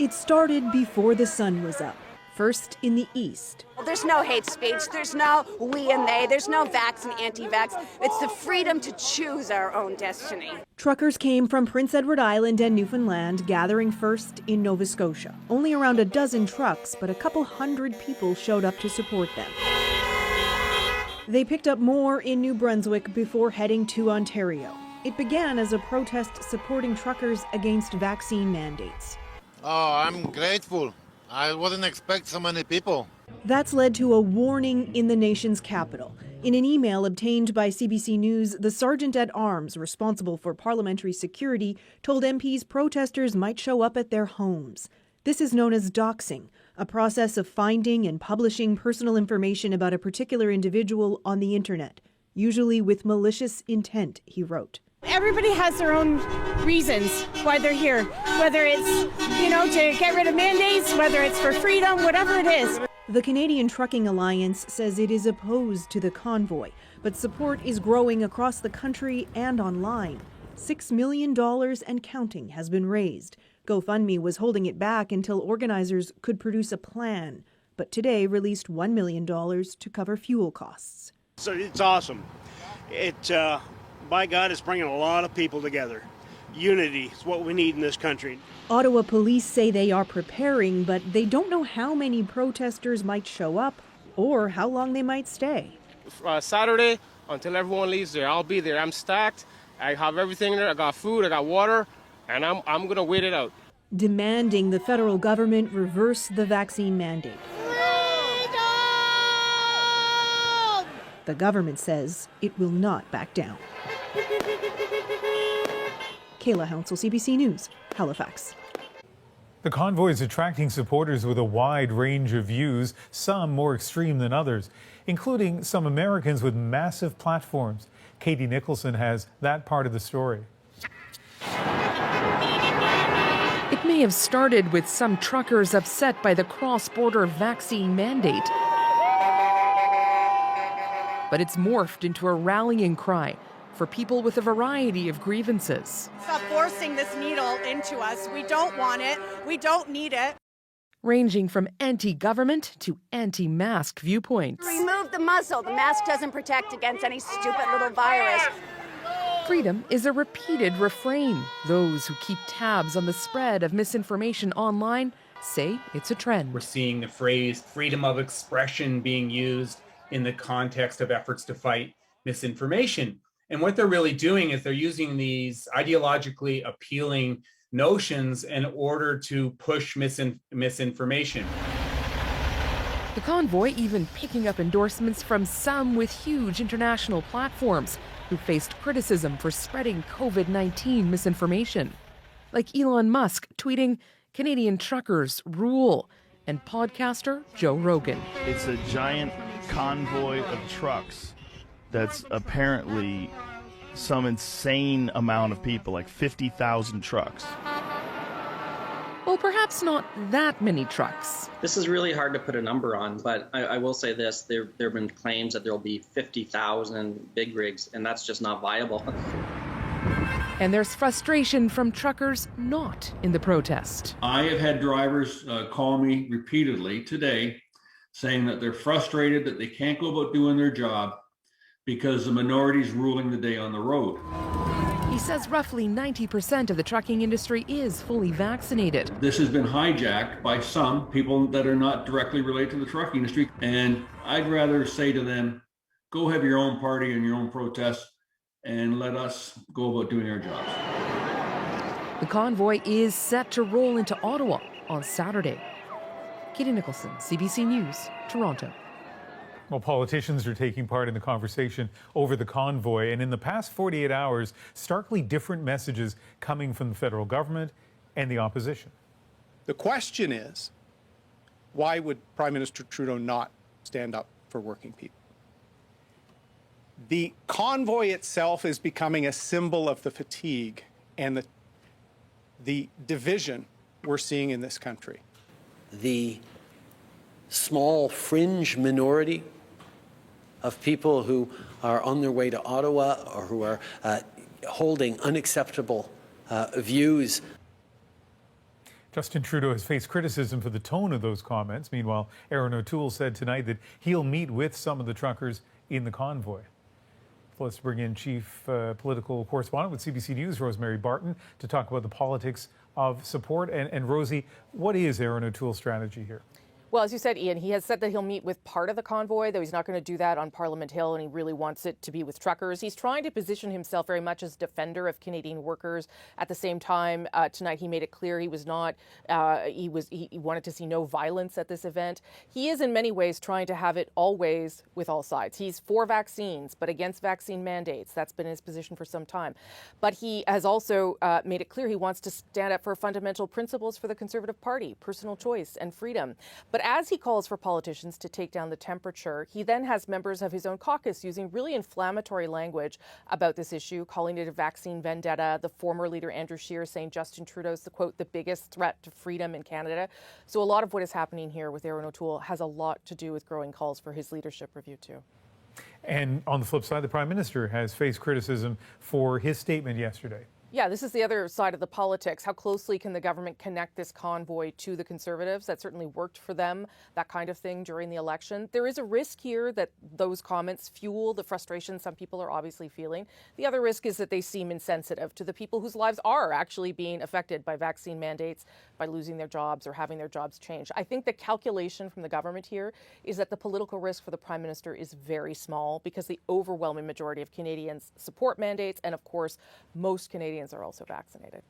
It started before the sun was up, first in the east. There's no hate speech, there's no we and they, there's no vax and anti-vax. It's the freedom to choose our own destiny. Truckers came from Prince Edward Island and Newfoundland, gathering first in Nova Scotia. Only around a dozen trucks, but a couple hundred people showed up to support them. They picked up more in New Brunswick before heading to Ontario. It began as a protest supporting truckers against vaccine mandates. Oh, I'm grateful. I wouldn't expect so many people. That's led to a warning in the nation's capital. In an email obtained by CBC News, the Sergeant-at-Arms responsible for parliamentary security told MPs protesters might show up at their homes. This is known as doxing, a process of finding and publishing personal information about a particular individual on the internet, usually with malicious intent, he wrote. Everybody has their own reasons why they're here, whether it's, to get rid of mandates, whether it's for freedom, whatever it is. The Canadian Trucking Alliance says it is opposed to the convoy, but support is growing across the country and online. $6 million and counting has been raised. GoFundMe was holding it back until organizers could produce a plan, but today released $1 million to cover fuel costs. So it's awesome. By God, it's bringing a lot of people together. Unity is what we need in this country. Ottawa police say they are preparing, but they don't know how many protesters might show up or how long they might stay. Saturday, until everyone leaves there, I'll be there. I'm stacked. I have everything there. I got food, I got water, and I'm going to wait it out. Demanding the federal government reverse the vaccine mandate. The government says it will not back down. Kayla Hounsell, CBC News, Halifax. The convoy is attracting supporters with a wide range of views, some more extreme than others, including some Americans with massive platforms. Katie Nicholson has that part of the story. It may have started with some truckers upset by the cross-border vaccine mandate, but it's morphed into a rallying cry for people with a variety of grievances. Stop forcing this needle into us. We don't want it. We don't need it. Ranging from anti-government to anti-mask viewpoints. Remove the muzzle. The mask doesn't protect against any stupid little virus. Freedom is a repeated refrain. Those who keep tabs on the spread of misinformation online say it's a trend. We're seeing the phrase freedom of expression being used in the context of efforts to fight misinformation. And what they're really doing is they're using these ideologically appealing notions in order to push misinformation. The convoy even picking up endorsements from some with huge international platforms who faced criticism for spreading COVID-19 misinformation. Like Elon Musk tweeting, "Canadian truckers rule," and podcaster Joe Rogan. It's a giant convoy of trucks that's apparently some insane amount of people, like 50,000 trucks. Well, perhaps not that many trucks. This is really hard to put a number on, but I will say this. There have been claims that there will be 50,000 big rigs, and that's just not viable. And there's frustration from truckers not in the protest. I have had drivers call me repeatedly today saying that they're frustrated that they can't go about doing their job because the minority's ruling the day on the road. He says roughly 90% of the trucking industry is fully vaccinated. This has been hijacked by some people that are not directly related to the trucking industry. And I'd rather say to them, go have your own party and your own protests and let us go about doing our jobs. The convoy is set to roll into Ottawa on Saturday. Katie Nicholson, CBC News, Toronto. Well, politicians are taking part in the conversation over the convoy, and in the past 48 hours, starkly different messages coming from the federal government and the opposition. The question is, why would Prime Minister Trudeau not stand up for working people? The convoy itself is becoming a symbol of the fatigue and the division we're seeing in this country. The small fringe minority of people who are on their way to Ottawa or who are holding unacceptable views. Justin Trudeau has faced criticism for the tone of those comments. Meanwhile, Aaron O'Toole said tonight that he'll meet with some of the truckers in the convoy. So let's bring in Chief Political Correspondent with CBC News, Rosemary Barton, to talk about the politics of support. And Rosie, what is Aaron O'Toole's strategy here? Well, as you said, Ian, he has said that he'll meet with part of the convoy, though he's not going to do that on Parliament Hill, and he really wants it to be with truckers. He's trying to position himself very much as a defender of Canadian workers. At the same time, tonight he made it clear he was not. He wanted to see no violence at this event. He is in many ways trying to have it always with all sides. He's for vaccines, but against vaccine mandates. That's been his position for some time. But he has also made it clear he wants to stand up for fundamental principles for the Conservative Party, personal choice and freedom. But as he calls for politicians to take down the temperature, he then has members of his own caucus using really inflammatory language about this issue, calling it a vaccine vendetta. The former leader, Andrew Scheer, saying Justin Trudeau's the, quote, the biggest threat to freedom in Canada. So a lot of what is happening here with Aaron O'Toole has a lot to do with growing calls for his leadership review, too. And on the flip side, the Prime Minister has faced criticism for his statement yesterday. Yeah, this is the other side of the politics. How closely can the government connect this convoy to the Conservatives? That certainly worked for them, that kind of thing during the election. There is a risk here that those comments fuel the frustration some people are obviously feeling. The other risk is that they seem insensitive to the people whose lives are actually being affected by vaccine mandates, by losing their jobs or having their jobs changed. I think the calculation from the government here is that the political risk for the Prime Minister is very small because the overwhelming majority of Canadians support mandates, and of course, most Canadians are also vaccinated.